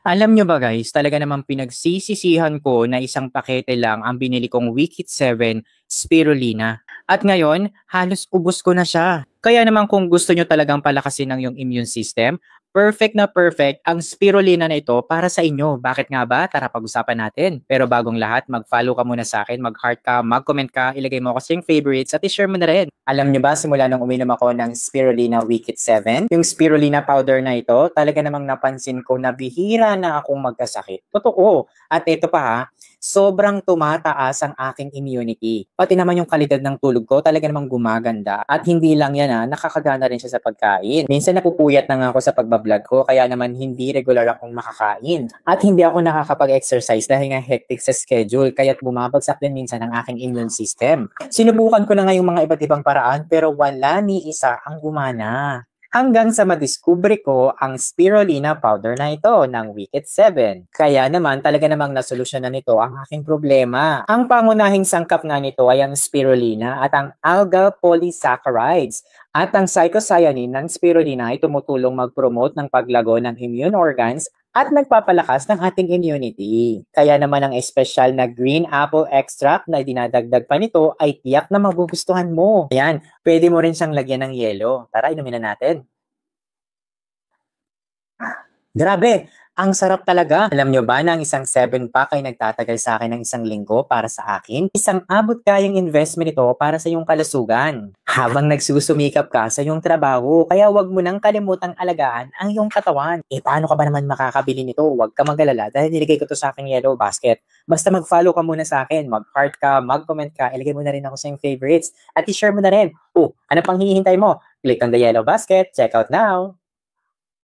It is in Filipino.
Alam nyo ba guys, talaga namang pinagsisisihan ko na isang pakete lang ang binili kong Wikit 7 Spirulina. At ngayon, halos ubos ko na siya. Kaya naman kung gusto nyo talagang palakasin ng yung immune system, perfect na perfect ang Spirulina na ito para sa inyo. Bakit nga ba? Tara pag-usapan natin. Pero bagong lahat, mag-follow ka muna sa akin, mag-heart ka, mag-comment ka, ilagay mo kasi yung favorites at i-share mo na rin. Alam nyo ba, simula nung uminom ako ng Spirulina Wikit 7, yung Spirulina powder na ito, talaga namang napansin ko na bihira na akong magkasakit. Totoo. At ito pa ha, sobrang tumataas ang aking immunity. Pati naman yung kalidad ng tulog ko, talaga namang gumaganda. At hindi lang yan ha, nakakagana rin siya sa pagkain. Minsan napupuyat na nga ako sa pagbablog ko, kaya naman hindi regular akong makakain. At hindi ako nakakapag-exercise dahil nga hectic sa schedule, kaya't bumabagsak din minsan ang aking immune system. Sinubukan ko na nga yung mga iba't ibang paraan, pero wala ni isa ang gumana. Hanggang sa madiskubre ko ang spirulina powder na ito ng Wicked 7. Kaya naman talaga namang nasolusyonan nito ang aking problema. Ang pangunahing sangkap nga nito ay ang spirulina at ang algal polysaccharides. At ang psychocyanin ng spirulina ay tumutulong mag-promote ng paglago ng immune organs at nagpapalakas ng ating immunity. Kaya naman ang espesyal na green apple extract na dinadagdag pa nito ay tiyak na magugustuhan mo. Ayan, pwede mo rin siyang lagyan ng yelo. Tara, inumin na natin. Grabe, ang sarap talaga. Alam nyo ba na ang isang 7 pack ay nagtatagal sa akin ng isang linggo para sa akin? Isang abot kayang investment ito para sa iyong kalusugan. Habang nagsusumikap ka sa iyong trabaho, kaya wag mo nang kalimutang alagaan ang iyong katawan. Paano ka ba naman makakabili nito? Huwag ka mag-alala dahil nilagay ko to sa aking yellow basket. Basta mag-follow ka muna sa akin, mag-heart ka, mag-comment ka, ilagay mo na rin ako sa iyong favorites at i-share mo na rin. Ano pang hihintay mo? Click on the yellow basket, check out now!